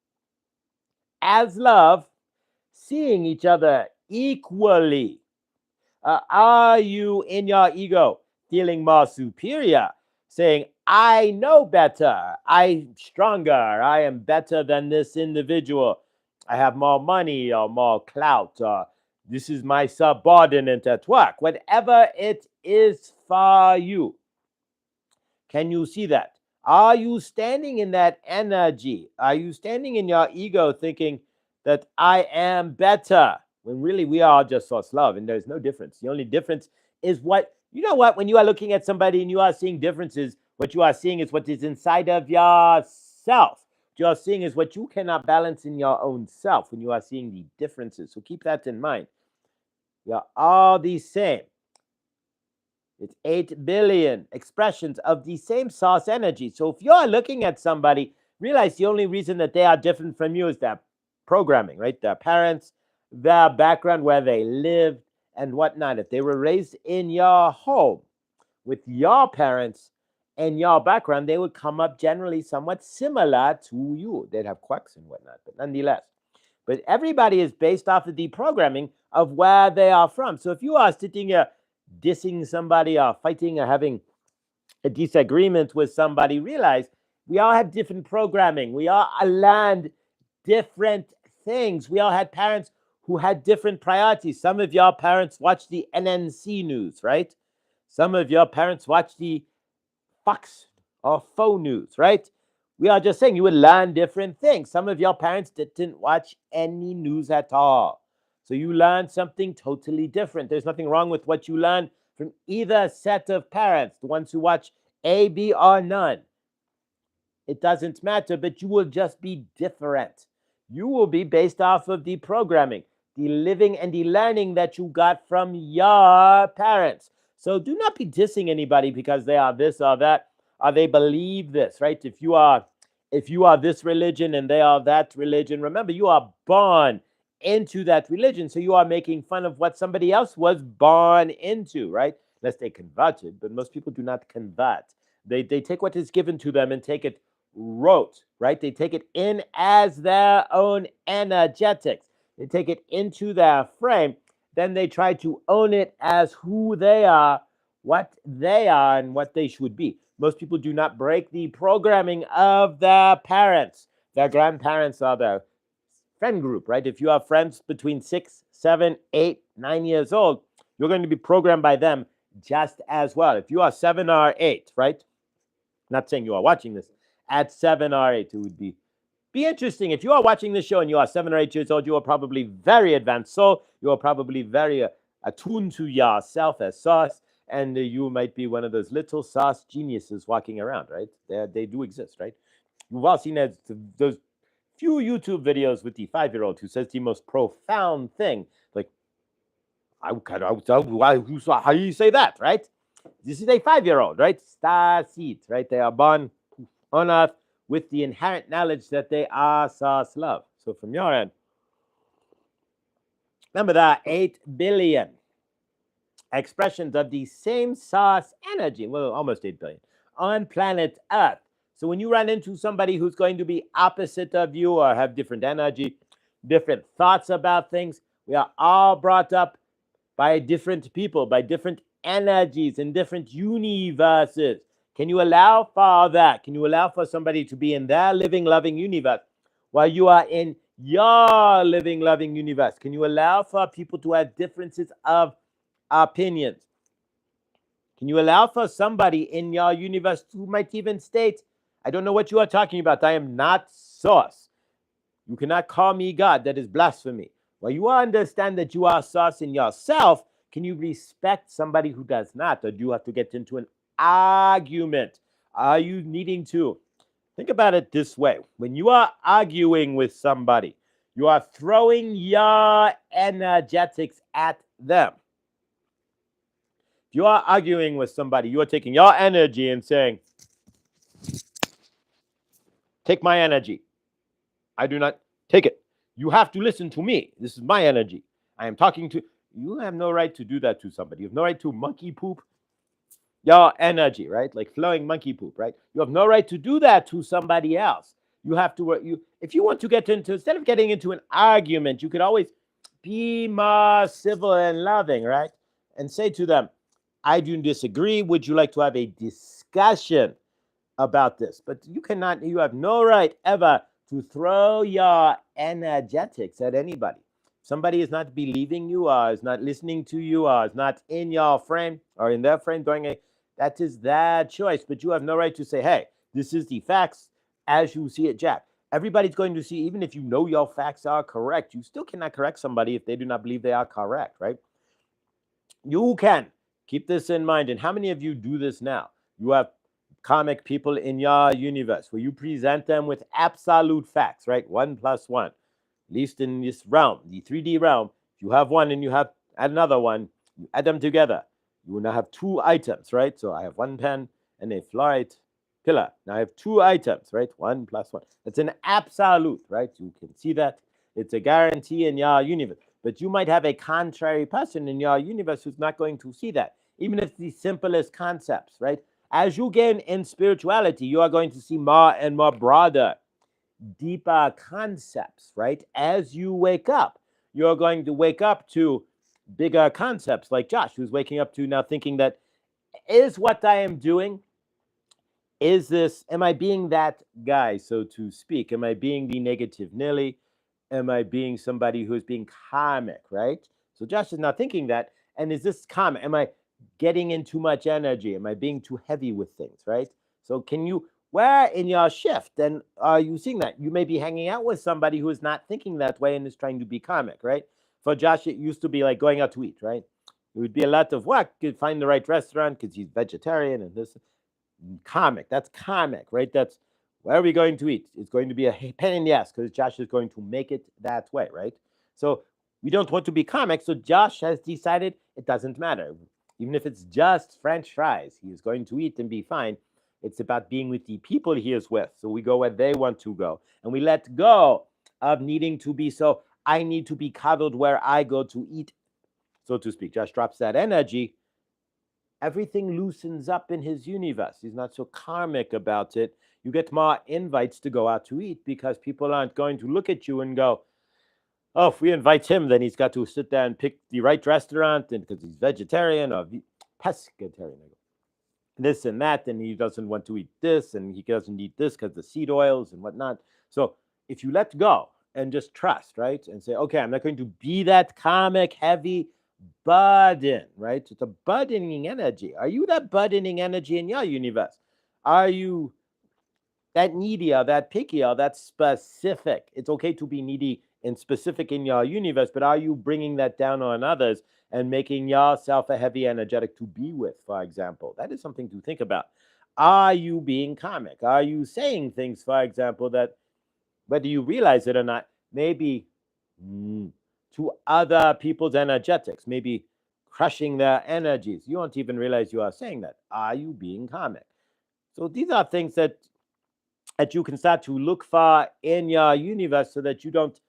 as love, seeing each other equally? Are you in your ego feeling more superior, saying, I know better. I'm stronger. I am better than this individual. I have more money or more clout. Or this is my subordinate at work. Whatever it is for you. Can you see that? Are you standing in that energy? Are you standing in your ego thinking that I am better? When really we are just source love and there's no difference. The only difference is what, you know what, when you are looking at somebody and you are seeing differences, what you are seeing is what is inside of yourself. What you are seeing is what you cannot balance in your own self when you are seeing the differences. So keep that in mind. We are all the same. It's 8 billion expressions of the same source energy. So if you're looking at somebody, realize the only reason that they are different from you is their programming, right? Their parents, their background, where they lived and whatnot. If they were raised in your home with your parents and your background, they would come up generally somewhat similar to you. They'd have quirks and whatnot, but nonetheless. But everybody is based off of the programming of where they are from. So if you are sitting here dissing somebody or fighting or having a disagreement with somebody, realize we all have different programming. We all learned different things. We all had parents who had different priorities. Some of your parents watch the NNC news, right? Some of your parents watch the Fox or Faux News, right? We are just saying you would learn different things. Some of your parents didn't watch any news at all. So you learn something totally different. There's nothing wrong with what you learn from either set of parents, the ones who watch A, B, or none. It doesn't matter, but you will just be different. You will be based off of the programming, the living and the learning that you got from your parents. So do not be dissing anybody because they are this or that, or they believe this, right? If you are this religion and they are that religion, remember you are born into that religion. So you are making fun of what somebody else was born into, right? Unless they converted, but most people do not convert. They take what is given to them and take it rote, right? They take it in as their own energetics. They take it into their frame. Then they try to own it as who they are, what they are, and what they should be. Most people do not break the programming of their parents, their grandparents, or their friend group, right? If you have friends between 6, 7, 8, 9 years old, you're going to be programmed by them just as well. If you are 7 or 8, right? Not saying you are watching this at 7 or 8, it would be interesting. If you are watching this show and you are 7 or 8 years old, you are probably very advanced soul. You are probably very attuned to yourself as source, and you might be one of those little source geniuses walking around, right? They do exist, right? You've all seen those few YouTube videos with the 5-year-old who says the most profound thing, like, how do you say that, right? This is a 5-year-old, right? Star seeds, right? They are born on earth with the inherent knowledge that they are source love. So from your end, remember that 8 billion expressions of the same source energy, well, almost 8 billion, on planet Earth. So when you run into somebody who's going to be opposite of you or have different energy, different thoughts about things, we are all brought up by different people, by different energies in different universes. Can you allow for that? Can you allow for somebody to be in their living, loving universe while you are in your living, loving universe? Can you allow for people to have differences of opinions? Can you allow for somebody in your universe who might even state, I don't know what you are talking about. I am not source. You cannot call me God. That is blasphemy. Well, you understand that you are source in yourself. Can you respect somebody who does not? Or do you have to get into an argument? Are you needing to? Think about it this way. When you are arguing with somebody, you are throwing your energetics at them. If you are arguing with somebody, you are taking your energy and saying, take my energy. I do not take it. You have to listen to me. This is my energy. I am talking to you. Have no right to do that to somebody. You have no right to monkey poop your energy, right? Like flowing monkey poop, right? You have no right to do that to somebody else. You have to if you want to get into, instead of getting into an argument, you could always be more civil and loving, right? And say to them, I do disagree. Would you like to have a discussion? about this. But you have no right ever to throw your energetics at anybody. Somebody is not believing you, or is not listening to you, or is not in your frame or in their frame that is their choice. But you have no right to say, hey, this is the facts as you see it, Jack. Everybody's going to see, even if you know your facts are correct, you still cannot correct somebody if they do not believe they are correct, right? You can keep this in mind. And how many of you do this now? You have comic people in your universe where you present them with absolute facts, right? 1+1, at least in this realm, the 3D realm. If you have one and you have another one, you add them together. You will now have two items, right? So I have one pen and a Floyd pillar. Now I have two items, right? 1+1. That's an absolute, right? You can see that. It's a guarantee in your universe. But you might have a contrary person in your universe who's not going to see that, even if it's the simplest concepts, right? As you gain in spirituality, you are going to see more and more broader, deeper concepts, right? As you wake up, you're going to wake up to bigger concepts, like Josh, who's waking up to now thinking that, is what I am doing, am I being that guy, so to speak? Am I being the negative Nelly? Am I being somebody who is being karmic, right? So Josh is not thinking that. And is this karmic? Am I getting in too much energy? Am I being too heavy with things, right? So where in your shift, then are you seeing that? You may be hanging out with somebody who is not thinking that way and is trying to be karmic, right? For Josh, it used to be like going out to eat, right? It would be a lot of work to find the right restaurant because he's vegetarian and this. Karmic, that's karmic, right? That's where are we going to eat? It's going to be a pain in the ass because Josh is going to make it that way, right? So we don't want to be karmic. So Josh has decided it doesn't matter. Even if it's just French fries, he is going to eat and be fine. It's about being with the people he is with. So we go where they want to go. And we let go of needing to be so, I need to be coddled where I go to eat, so to speak. Josh drops that energy. Everything loosens up in his universe. He's not so karmic about it. You get more invites to go out to eat because people aren't going to look at you and go, oh, if we invite him, then he's got to sit there and pick the right restaurant, and because he's vegetarian or pescatarian, this and that, and he doesn't want to eat this, and he doesn't eat this because the seed oils and whatnot. So if you let go and just trust, right, and say, okay, I'm not going to be that karmic, heavy burden, right? It's a burdening energy. Are you that burdening energy in your universe? Are you that needy or that picky or that specific? It's okay to be needy and specific in your universe, but are you bringing that down on others and making yourself a heavy energetic to be with, for example? That is something to think about. Are you being karmic? Are you saying things, for example, that whether you realize it or not, maybe to other people's energetics, maybe crushing their energies? You won't even realize you are saying that. Are you being karmic? So these are things that you can start to look for in your universe so that you don't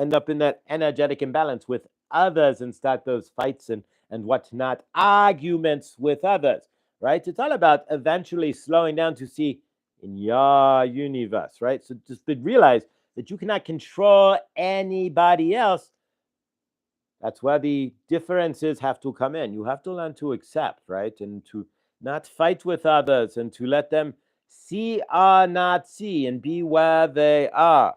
end up in that energetic imbalance with others and start those fights and whatnot, arguments with others, right? It's all about eventually slowing down to see in your universe, right? So just realize that you cannot control anybody else. That's where the differences have to come in. You have to learn to accept, right? And to not fight with others and to let them see or not see and be where they are.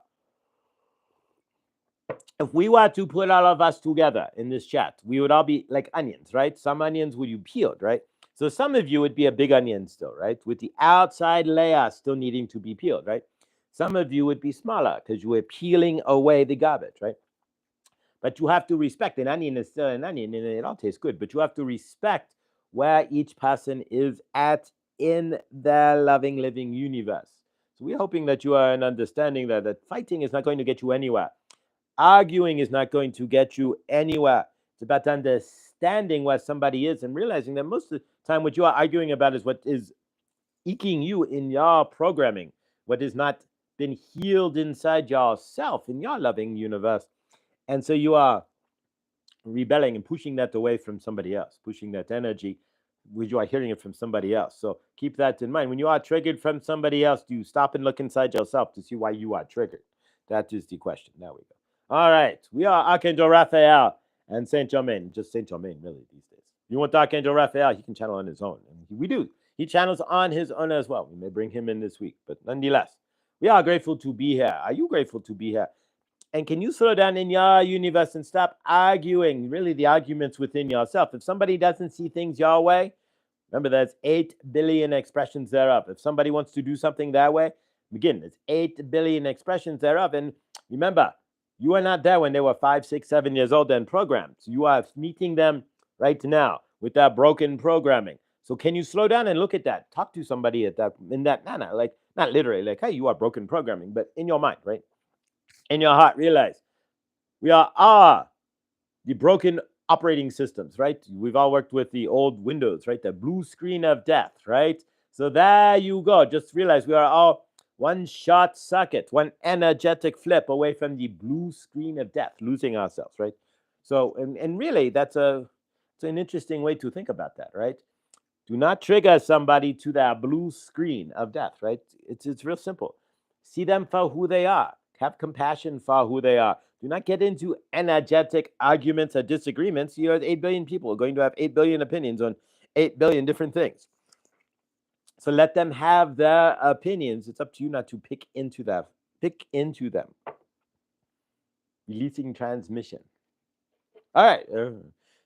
If we were to put all of us together in this chat, we would all be like onions, right? Some onions would be peeled, right? So some of you would be a big onion still, right? With the outside layer still needing to be peeled, right? Some of you would be smaller because you were peeling away the garbage, right? But you have to respect an onion is still an onion and it all tastes good, but you have to respect where each person is at in their loving, living universe. So we're hoping that you are an understanding that fighting is not going to get you anywhere. Arguing is not going to get you anywhere. It's about understanding where somebody is and realizing that most of the time what you are arguing about is what is eking you in your programming, what has not been healed inside yourself, in your loving universe. And so you are rebelling and pushing that away from somebody else, pushing that energy, which you are hearing it from somebody else. So keep that in mind. When you are triggered from somebody else, do you stop and look inside yourself to see why you are triggered? That is the question. There we go. All right. We are Archangel Raphael and Saint Germain. Just Saint Germain, really, these days. If you want Archangel Raphael, he can channel on his own. And we do. He channels on his own as well. We may bring him in this week, but nonetheless, we are grateful to be here. Are you grateful to be here? And can you slow down in your universe and stop arguing, really, the arguments within yourself? If somebody doesn't see things your way, remember there's 8 billion expressions thereof. If somebody wants to do something that way, again, there's 8 billion expressions thereof. And remember, you are not there when they were 5, 6, 7 years old and programmed. You are meeting them right now with that broken programming. So can you slow down and look at that? Talk to somebody at that in that manner, like not literally, like, hey, you are broken programming, but in your mind, right? In your heart, realize we are the broken operating systems, right? We've all worked with the old Windows, right? The blue screen of death, right? So there you go. Just realize we are all one short circuit, one energetic flip away from the blue screen of death, losing ourselves, right? So, and really, it's an interesting way to think about that, right? Do not trigger somebody to that blue screen of death, right? It's real simple. See them for who they are. Have compassion for who they are. Do not get into energetic arguments or disagreements. You have 8 billion people going to have 8 billion opinions on 8 billion different things. So let them have their opinions. It's up to you not to pick into them. Pick into them. Releasing transmission. All right.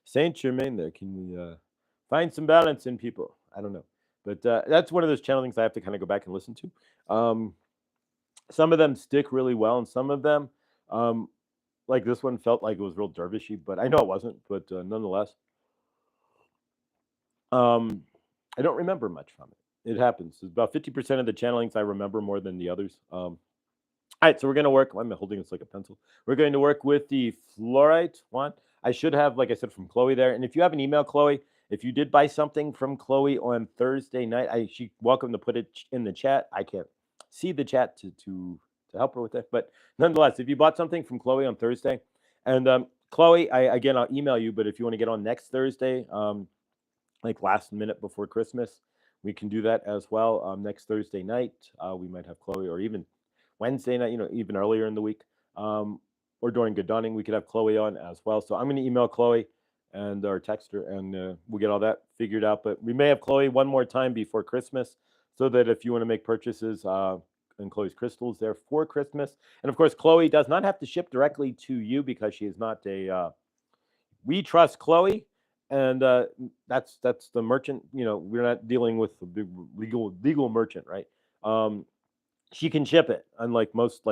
Saint Germain there. Can we find some balance in people? I don't know. But that's one of those channelings I have to kind of go back and listen to. Some of them stick really well, and some of them, like this one, felt like it was real dervishy, but I know it wasn't. But nonetheless, I don't remember much from it. It happens. It's about 50% of the channelings I remember more than the others. All right, so we're going to work. I'm holding this like a pencil. We're going to work with the fluorite one. I should have, like I said, from Chloe there. And if you have an email, Chloe, if you did buy something from Chloe on Thursday night, she's welcome to put it in the chat. I can't see the chat to help her with it. But nonetheless, if you bought something from Chloe on Thursday, and Chloe, I'll email you. But if you want to get on next Thursday, like last minute before Christmas, we can do that as well. Next Thursday night, we might have Chloe, or even Wednesday night, even earlier in the week, or during Good Dawning, we could have Chloe on as well. So I'm going to email Chloe or text her, and we'll get all that figured out. But we may have Chloe one more time before Christmas, so that if you want to make purchases, and Chloe's crystals there for Christmas. And of course, Chloe does not have to ship directly to you because she is not a. We trust Chloe, and that's the merchant. We're not dealing with the big legal merchant, right? She can ship it, unlike most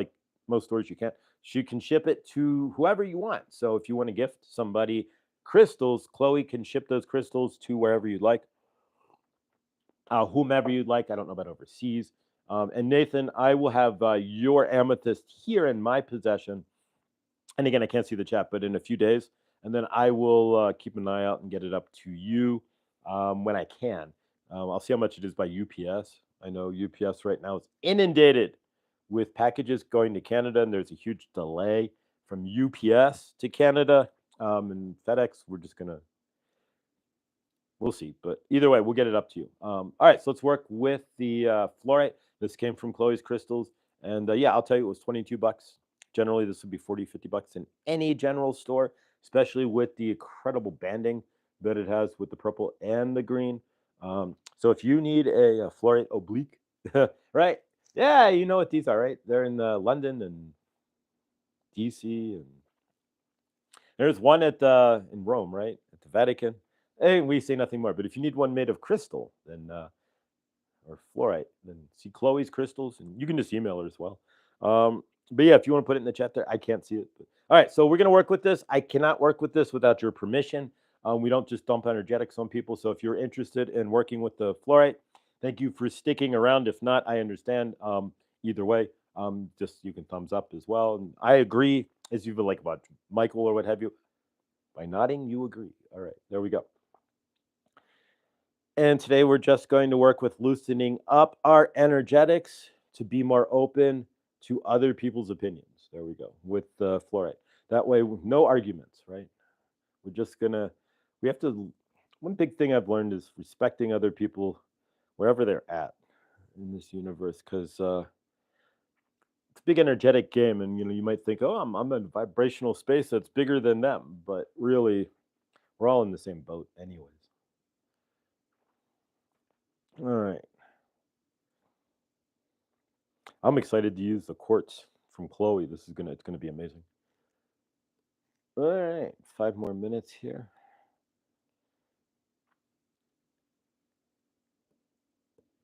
stores you can't. She can ship it to whoever you want. So if you want to gift somebody crystals, Chloe can ship those crystals to wherever you'd like, whomever you'd like. I don't know about overseas. And Nathan, I will have your amethyst here in my possession. And again, I can't see the chat, but in a few days. And then I will keep an eye out and get it up to you when I can. I'll see how much it is by UPS. I know UPS right now is inundated with packages going to Canada, and there's a huge delay from UPS to Canada. And FedEx, we'll see. But either way, we'll get it up to you. All right, so let's work with the fluorite. This came from Chloe's crystals. And I'll tell you, it was $22. Generally, this would be $40, $50 in any general store, especially with the incredible banding that it has with the purple and the green. So if you need a fluorite oblique, right? Yeah, you know what these are, right? They're in London and DC, and there's one in Rome, right? At the Vatican. And we say nothing more. But if you need one made of crystal, then or fluorite, then see Chloe's crystals, and you can just email her as well. But yeah, if you want to put it in the chat there, I can't see it. But, all right, so we're going to work with this. I cannot work with this without your permission. We don't just dump energetics on people. So if you're interested in working with the fluorite, thank you for sticking around. If not, I understand. Either way, just you can thumbs up as well. And I agree, as you feel like about Michael or what have you. By nodding, you agree. All right, there we go. And today we're just going to work with loosening up our energetics to be more open to other people's opinions. There we go, with the fluorite. That way, no arguments, right? One big thing I've learned is respecting other people wherever they're at in this universe, because it's a big energetic game, and you might think, oh, I'm in a vibrational space that's bigger than them, but really, we're all in the same boat anyways. All right. I'm excited to use the quartz from Chloe. It's gonna be amazing. All right, 5 more minutes here.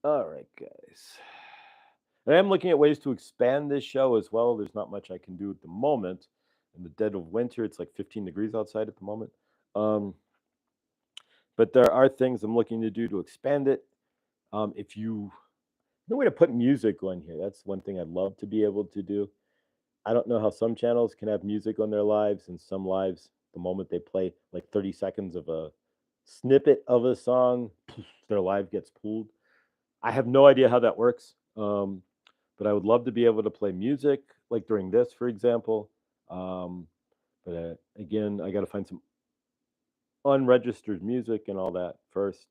All right, guys. I am looking at ways to expand this show as well. There's not much I can do at the moment. In the dead of winter, it's like 15 degrees outside at the moment. Um, but there are things I'm looking to do to expand it. If you no way to put music on here, that's one thing I'd love to be able to do. I don't know how some channels can have music on their lives, and some lives, the moment they play like 30 seconds of a snippet of a song, their live gets pulled. I have no idea how that works, but I would love to be able to play music, like during this, for example. Um, but again, I got to find some unregistered music and all that first.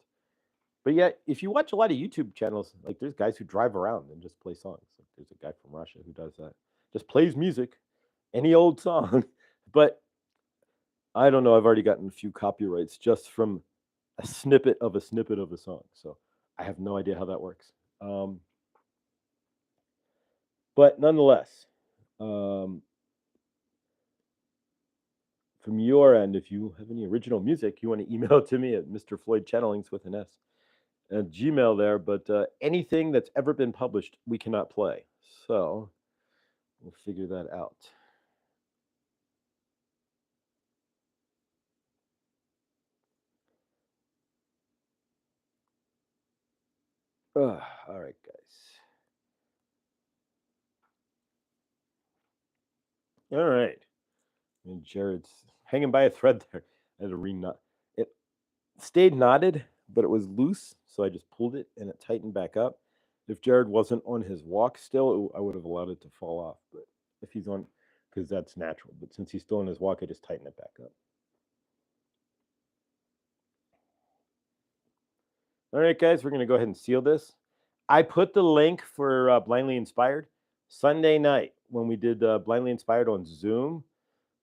But yet, if you watch a lot of YouTube channels, like there's guys who drive around and just play songs. Like there's a guy from Russia who does that, just plays music, any old song. But I don't know. I've already gotten a few copyrights just from a snippet of a snippet of a song. So I have no idea how that works. But nonetheless, um, from your end, if you have any original music, you want to email it to me at Mr. Floyd Channelings with an S at Gmail there. But anything that's ever been published, we cannot play. So we'll figure that out. All right, guys. All right. And Jared's hanging by a thread there. I had to re-knot. It stayed knotted, but it was loose, so I just pulled it and it tightened back up. If Jared wasn't on his walk still, I would have allowed it to fall off. But if he's on, because that's natural. But since he's still on his walk, I just tighten it back up. All right, guys, we're going to go ahead and seal this. I put the link for Blindly Inspired Sunday night when we did Blindly Inspired on Zoom.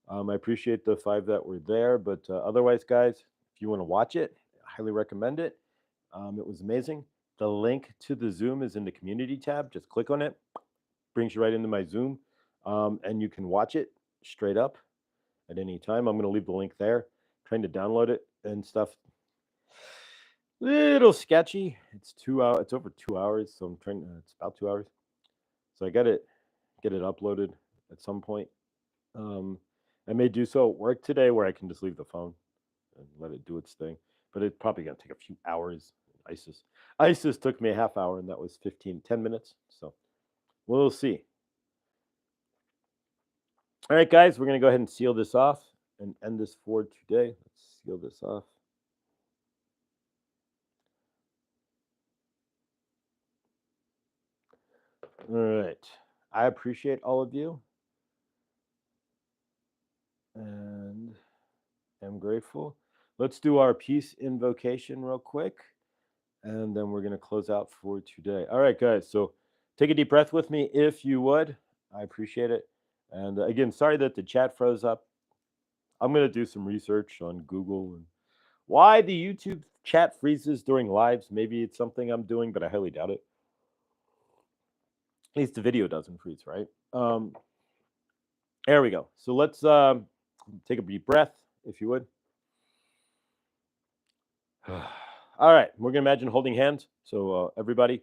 I appreciate the 5 that were there, but otherwise, guys, if you want to watch it, I highly recommend it. It was amazing. The link to the Zoom is in the community tab. Just click on it, brings you right into my Zoom, and you can watch it straight up at any time. I'm going to leave the link there. Trying to download it and stuff. Little sketchy. It's 2 hours. It's over 2 hours, so I'm trying. It's about 2 hours. So I got it. Get it uploaded at some point. I may do so at work today, where I can just leave the phone and let it do its thing. But it's probably gonna take a few hours. ISIS took me a half hour, and that was 10 minutes. So we'll see. All right, guys, we're gonna go ahead and seal this off and end this for today. Let's seal this off. All right. I appreciate all of you, and am grateful. Let's do our peace invocation real quick, and then we're going to close out for today. All right, guys. So take a deep breath with me if you would. I appreciate it. And again, sorry that the chat froze up. I'm going to do some research on Google and why the YouTube chat freezes during lives. Maybe it's something I'm doing, but I highly doubt it. At least the video doesn't freeze, right? There we go. So let's take a deep breath, if you would. All right, we're gonna imagine holding hands. So everybody,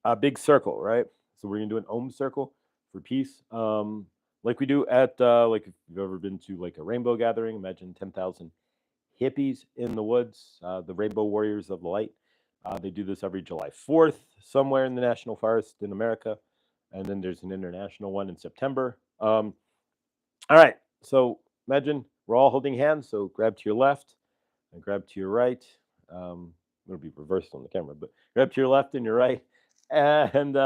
a big circle, right? So we're gonna do an Om circle for peace, like we do at like if you've ever been to like a rainbow gathering. Imagine 10,000 hippies in the woods, the Rainbow Warriors of the Light. They do this every July 4th somewhere in the national forest in America, and then there's an international one in September. All right, so imagine we're all holding hands. So grab to your left and grab to your right. It'll be reversed on the camera, but grab to your left and your right. And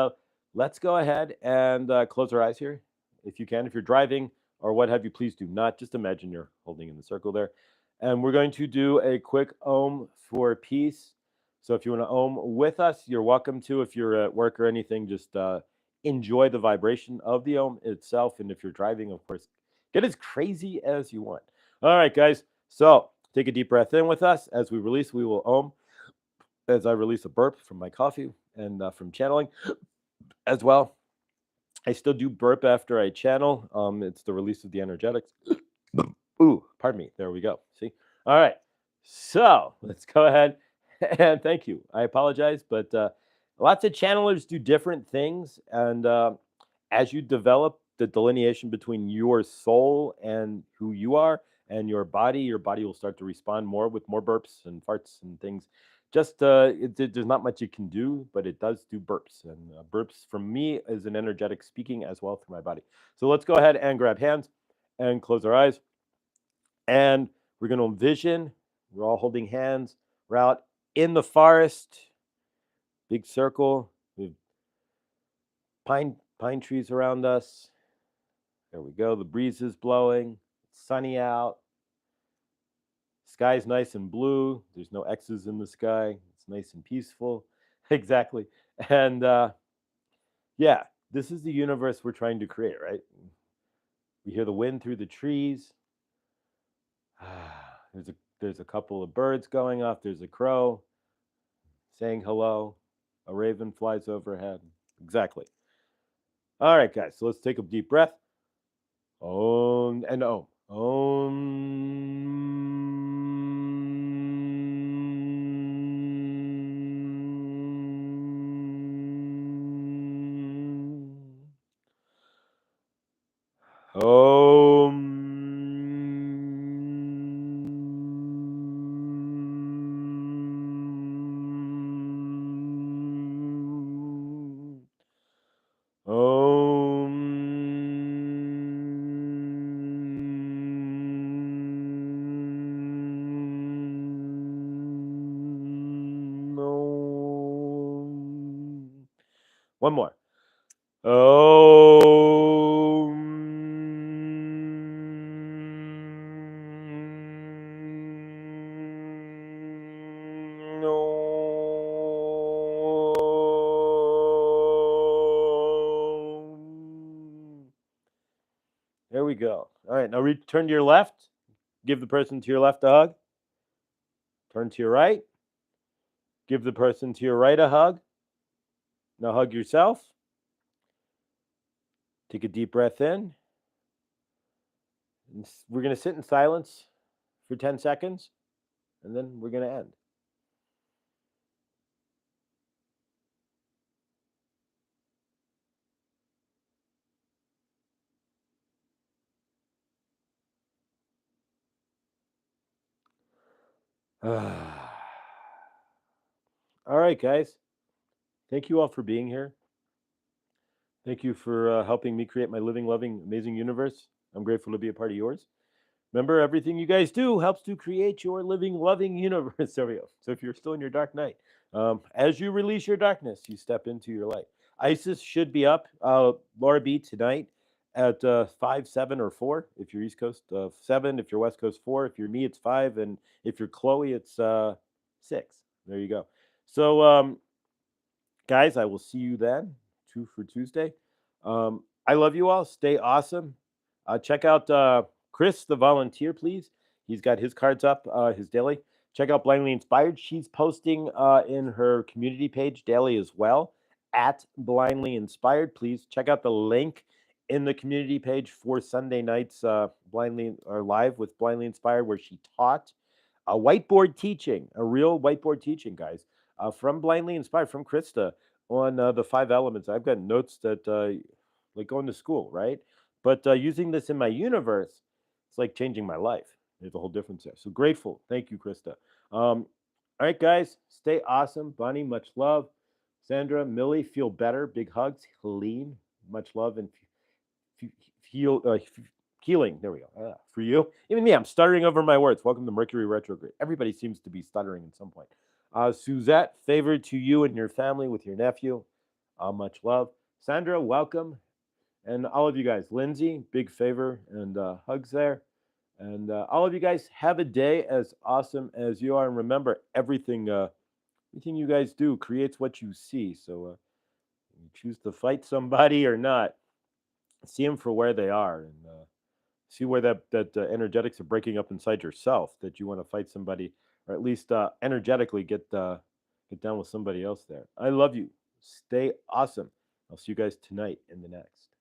let's go ahead and close our eyes here. If you can, if you're driving or what have you, please do not. Just imagine you're holding in the circle there. And we're going to do a quick Om for peace. So if you want to Om with us, you're welcome to. If you're at work or anything, just enjoy the vibration of the Om itself. And if you're driving, of course, get as crazy as you want. All right, guys. So take a deep breath in with us. As we release, we will Om. as I release a burp from my coffee and from channeling as well. I still do burp after I channel. It's the release of the energetics. Ooh, pardon me. There we go. See? All right. So let's go ahead and thank you. I apologize, but lots of channelers do different things. And as you develop the delineation between your soul and who you are and your body will start to respond more with more burps and farts and things. Just there's not much it can do, but it does do burps. And burps from me is an energetic speaking as well through my body. So let's go ahead and grab hands and close our eyes. And we're going to envision we're all holding hands. We're out in the forest, big circle with pine trees around us. There we go. The breeze is blowing. It's sunny out. Sky's nice and blue. There's no X's in the sky. It's nice and peaceful. Exactly. And yeah, this is the universe we're trying to create, right? We hear the wind through the trees. There's a couple of birds going off. There's a crow saying hello. A raven flies overhead. Exactly. All right, guys. So let's take a deep breath. Om and Om. Om. Om. Om. One more. Om. There we go. All right, now turn to your left. Give the person to your left a hug. Turn to your right. Give the person to your right a hug. Now hug yourself. Take a deep breath in. And we're going to sit in silence for 10 seconds, and then we're going to end. All right, guys. Thank you all for being here. Thank you for helping me create my living, loving, amazing universe. I'm grateful to be a part of yours. Remember, everything you guys do helps to create your living, loving universe. There we go. So if you're still in your dark night, as you release your darkness, you step into your light. Isis should be up, Laura B, tonight at 5, 7, or 4. If you're East Coast, 7. If you're West Coast, 4. If you're me, it's 5. And if you're Chloe, it's 6. There you go. So, guys, I will see you then. 2 for Tuesday. I love you all. Stay awesome. Check out Chris, the volunteer, please. He's got his cards up, his daily. Check out Blindly Inspired. She's posting in her community page daily as well, at Blindly Inspired. Please check out the link in the community page for Sunday nights Blindly or live with Blindly Inspired, where she taught a whiteboard teaching, a real whiteboard teaching, guys, from Blindly Inspired, from Krista on the 5 elements. I've got notes that like going to school, right? But using this in my universe, it's like changing my life. There's a whole difference there. So grateful. Thank you, Krista. All right, guys, stay awesome. Bonnie, much love. Sandra, Millie, feel better. Big hugs. Helene, much love and healing. There we go. For you. Even me, I'm stuttering over my words. Welcome to Mercury retrograde. Everybody seems to be stuttering at some point. Suzette, favor to you and your family with your nephew. Much love. Sandra, welcome. And all of you guys, Lindsay, big favor and hugs there. And all of you guys, have a day as awesome as you are. And remember, everything you guys do creates what you see. So you choose to fight somebody or not, see them for where they are, and see where that energetics are breaking up inside yourself. That you want to fight somebody, or at least energetically get get down with somebody else there. I love you. Stay awesome. I'll see you guys tonight in the next.